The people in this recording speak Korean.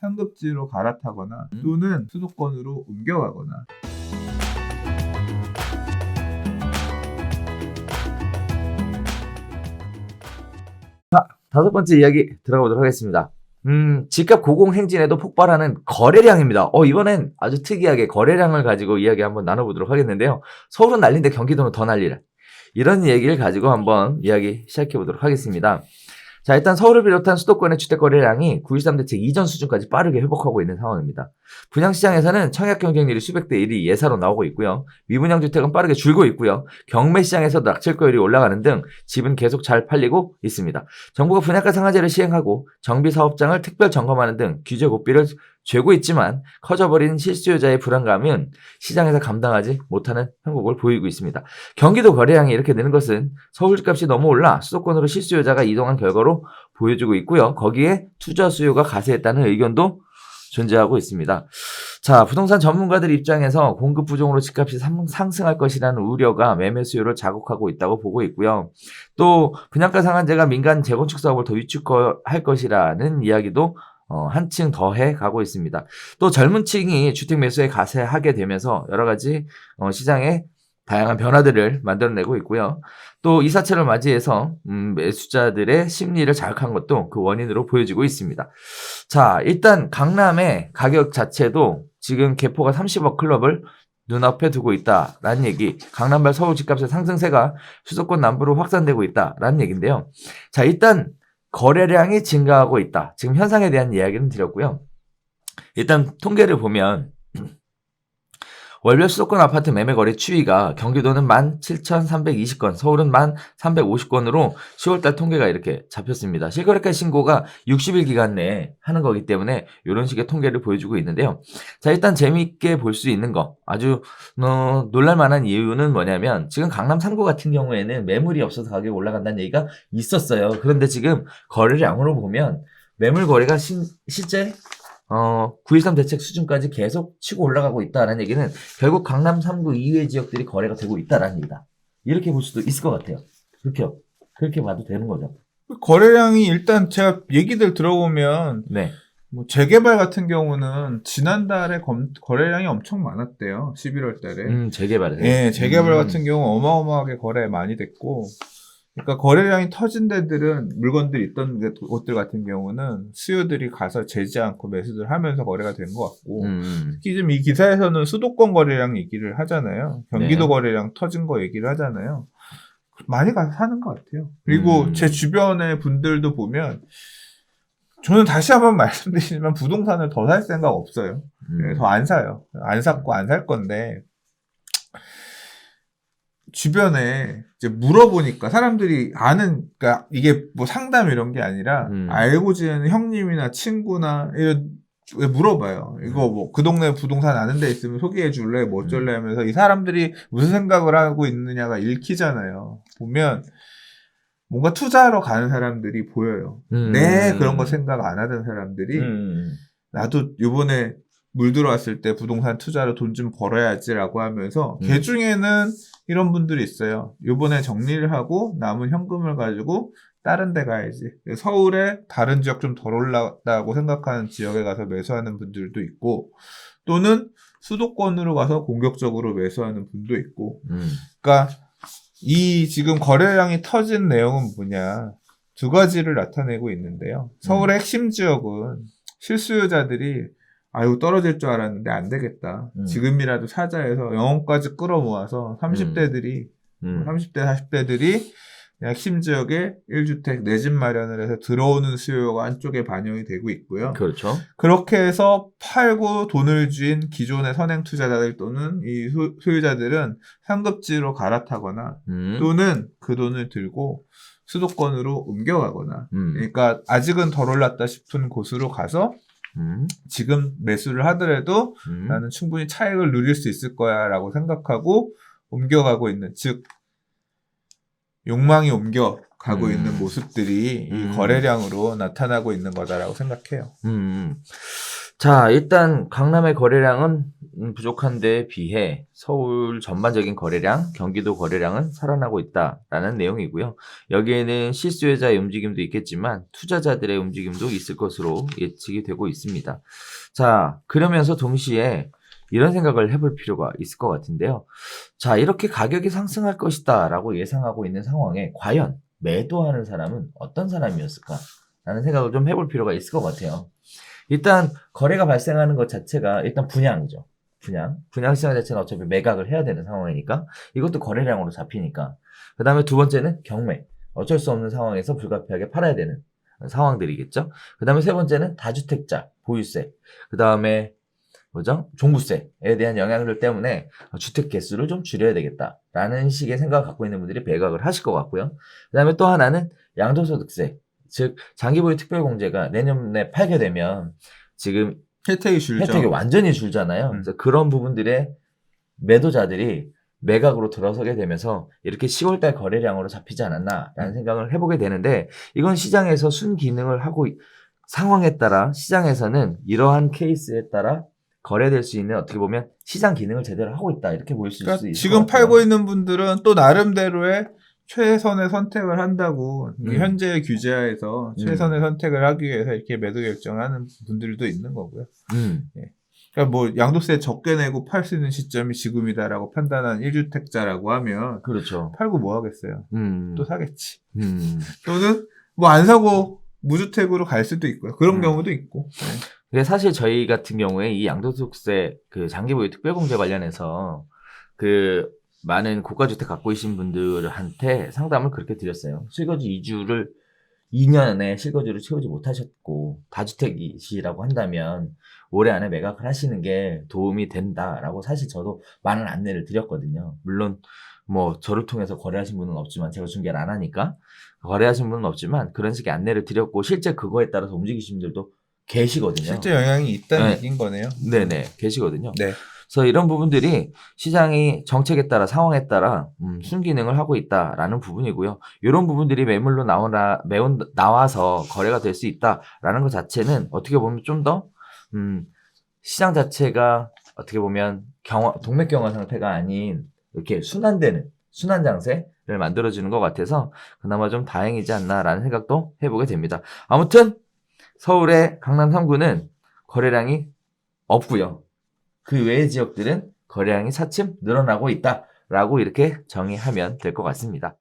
상급지로 갈아타거나 또는 수도권으로 옮겨가거나. 다섯 번째 이야기 들어가 보도록 하겠습니다. 집값 고공행진에도 폭발하는 거래량입니다. 이번엔 아주 특이하게 거래량을 가지고 이야기 한번 나눠보도록 하겠는데요. 서울은 난리인데 경기도는 더 난리라. 이런 얘기를 가지고 한번 이야기 시작해 보도록 하겠습니다. 자, 일단 서울을 비롯한 수도권의 주택 거래량이 9.13 대책 이전 수준까지 빠르게 회복하고 있는 상황입니다. 분양시장에서는 청약 경쟁률이 수백 대 1이 예사로 나오고 있고요. 미분양 주택은 빠르게 줄고 있고요. 경매시장에서도 낙찰가율이 올라가는 등 집은 계속 잘 팔리고 있습니다. 정부가 분양가 상한제를 시행하고 정비사업장을 특별 점검하는 등 규제 고삐를 죄고 있지만 커져버린 실수요자의 불안감은 시장에서 감당하지 못하는 형국을 보이고 있습니다. 경기도 거래량이 이렇게 느는 것은 서울 집값이 너무 올라 수도권으로 실수요자가 이동한 결과로 보여주고 있고요. 거기에 투자 수요가 가세했다는 의견도 존재하고 있습니다. 자, 부동산 전문가들 입장에서 공급 부족으로 집값이 상승할 것이라는 우려가 매매 수요를 자극하고 있다고 보고 있고요. 또 분양가 상한제가 민간 재건축 사업을 더 위축할 것이라는 이야기도 한층 더해 가고 있습니다. 또 젊은 층이 주택 매수에 가세하게 되면서 여러 가지 시장에 다양한 변화들을 만들어내고 있고요. 또 이사철을 맞이해서 매수자들의 심리를 자극한 것도 그 원인으로 보여지고 있습니다. 자, 일단 강남의 가격 자체도 지금 개포가 30억 클럽을 눈앞에 두고 있다라는 얘기, 강남발 서울 집값의 상승세가 수도권 남부로 확산되고 있다라는 얘기인데요. 자, 일단 거래량이 증가하고 있다. 지금 현상에 대한 이야기는 드렸고요. 일단 통계를 보면 월별 수도권 아파트 매매 거래 추이가 경기도는 17,320건, 서울은 1,350건으로 10월달 통계가 이렇게 잡혔습니다. 실거래가 신고가 60일 기간 내에 하는 거기 때문에 이런 식의 통계를 보여주고 있는데요. 자, 일단 재미있게 볼 수 있는 거, 아주 놀랄만한 이유는 뭐냐면 지금 강남 3구 같은 경우에는 매물이 없어서 가격이 올라간다는 얘기가 있었어요. 그런데 지금 거래량으로 보면 매물 거래가 실제 9.13 대책 수준까지 계속 치고 올라가고 있다는 얘기는 결국 강남 3구 이외의 지역들이 거래가 되고 있다는 얘기다. 이렇게 볼 수도 있을 것 같아요. 그렇게 봐도 되는 거죠. 거래량이 일단 제가 얘기들 들어보면 네. 뭐 재개발 같은 경우는 지난달에 거래량이 엄청 많았대요. 11월 달에. 재개발을. 예, 재개발 같은 경우 어마어마하게 거래 많이 됐고, 그러니까 거래량이 터진 데들은 물건들이 있던 곳들 같은 경우는 수요들이 가서 재지 않고 매수들 하면서 거래가 된 것 같고, 특히 좀 이 기사에서는 수도권 거래량 얘기를 하잖아요. 경기도 네. 거래량 터진 거 얘기를 하잖아요. 많이 가서 사는 것 같아요. 그리고 제 주변의 분들도 보면, 저는 다시 한번 말씀드리지만 부동산을 더 살 생각 없어요. 더 안 사요. 안 샀고 안 살 건데, 주변에 이제 물어보니까 사람들이 아는, 그러니까 이게 뭐 상담 이런 게 아니라 알고 지내는 형님이나 친구나 이런 왜 물어봐요. 이거 뭐 그 동네 부동산 아는 데 있으면 소개해 줄래? 뭐 어쩔래? 하면서 이 사람들이 무슨 생각을 하고 있느냐가 읽히잖아요. 보면 뭔가 투자하러 가는 사람들이 보여요. 그런 거 생각 안 하던 사람들이 나도 요번에 물 들어왔을 때 부동산 투자로 돈 좀 벌어야지라고 하면서 걔 중에는 이런 분들이 있어요. 요번에 정리를 하고 남은 현금을 가지고 다른 데 가야지. 서울에 다른 지역 좀 덜 올랐다고 생각하는 지역에 가서 매수하는 분들도 있고, 또는 수도권으로 가서 공격적으로 매수하는 분도 있고. 그러니까 이 지금 거래량이 터진 내용은 뭐냐, 두 가지를 나타내고 있는데요. 서울의 핵심 지역은 실수요자들이 아유 떨어질 줄 알았는데 안 되겠다. 지금이라도 사자 해서 영혼까지 끌어모아서 30대들이 30대 40대들이 핵심 지역에 1주택 내 집 마련을 해서 들어오는 수요가 한쪽에 반영이 되고 있고요. 그렇죠. 그렇게 해서 팔고 돈을 쥔 기존의 선행 투자자들 또는 이 소유자들은 상급지로 갈아타거나 또는 그 돈을 들고 수도권으로 옮겨가거나, 그러니까 아직은 덜 올랐다 싶은 곳으로 가서 지금 매수를 하더라도 나는 충분히 차익을 누릴 수 있을 거야 라고 생각하고 옮겨가고 있는, 즉 욕망이 옮겨가고 있는 모습들이 이 거래량으로 나타나고 있는 거다라고 생각해요. 자, 일단 강남의 거래량은 부족한 데에 비해 서울 전반적인 거래량, 경기도 거래량은 살아나고 있다라는 내용이고요. 여기에는 실수요자의 움직임도 있겠지만 투자자들의 움직임도 있을 것으로 예측이 되고 있습니다. 자, 그러면서 동시에 이런 생각을 해볼 필요가 있을 것 같은데요. 자, 이렇게 가격이 상승할 것이다 라고 예상하고 있는 상황에 과연 매도하는 사람은 어떤 사람이었을까? 라는 생각을 좀 해볼 필요가 있을 것 같아요. 일단 거래가 발생하는 것 자체가 일단 분양이죠. 분양 시장 자체는 어차피 매각을 해야 되는 상황이니까 이것도 거래량으로 잡히니까. 그 다음에 두 번째는 경매. 어쩔 수 없는 상황에서 불가피하게 팔아야 되는 상황들이겠죠. 그 다음에 세 번째는 다주택자, 보유세. 그 다음에 종부세에 대한 영향들 때문에 주택 개수를 좀 줄여야 되겠다라는 식의 생각을 갖고 있는 분들이 매각을 하실 것 같고요. 그 다음에 또 하나는 양도소득세. 즉 장기보유 특별공제가 내년에 팔게 되면 지금 혜택이 줄죠. 혜택이 완전히 줄잖아요. 그래서 그런 부분들의 매도자들이 매각으로 들어서게 되면서 이렇게 10월달 거래량으로 잡히지 않았나라는 생각을 해보게 되는데 이건 시장에서 순기능을 하고 상황에 따라 시장에서는 이러한 케이스에 따라 거래될 수 있는 어떻게 보면 시장 기능을 제대로 하고 있다 이렇게 보일 수 그러니까 있을 지금 것 같아요. 팔고 있는 분들은 또 나름대로의 최선의 선택을 한다고 현재의 규제하에서 최선의 선택을 하기 위해서 이렇게 매도 결정하는 분들도 있는 거고요. 예. 그러니까 뭐 양도세 적게 내고 팔 수 있는 시점이 지금이다라고 판단한 1주택자라고 하면 그렇죠. 팔고 뭐 하겠어요. 또 사겠지. 음. 또는 뭐 안 사고 무주택으로 갈 수도 있고요. 그런 경우도 있고. 근데 사실 저희 같은 경우에 이 양도소득세 그 장기보유 특별공제 관련해서 그 많은 고가주택 갖고 계신 분들한테 상담을 그렇게 드렸어요. 실거주 2주를 2년에 실거주를 채우지 못하셨고 다주택이시라고 한다면 올해 안에 매각을 하시는 게 도움이 된다라고 사실 저도 많은 안내를 드렸거든요. 물론 뭐 저를 통해서 거래하신 분은 없지만 제가 중개를 안 하니까 거래하신 분은 없지만 그런 식의 안내를 드렸고 실제 그거에 따라서 움직이신 분들도 계시거든요. 실제 영향이 있다는 네. 얘기인 거네요. 네네 계시거든요. 네. 그래서 이런 부분들이 시장이 정책에 따라 상황에 따라 순기능을 하고 있다라는 부분이고요. 이런 부분들이 매물로 나와서 거래가 될 수 있다라는 것 자체는 어떻게 보면 좀 더 시장 자체가 어떻게 보면 동맥경화 상태가 아닌 이렇게 순환되는 순환 장세를 만들어주는 것 같아서 그나마 좀 다행이지 않나라는 생각도 해보게 됩니다. 아무튼 서울의 강남 3구는 거래량이 없고요. 그 외의 지역들은 거래량이 차츰 늘어나고 있다라고 이렇게 정의하면 될 것 같습니다.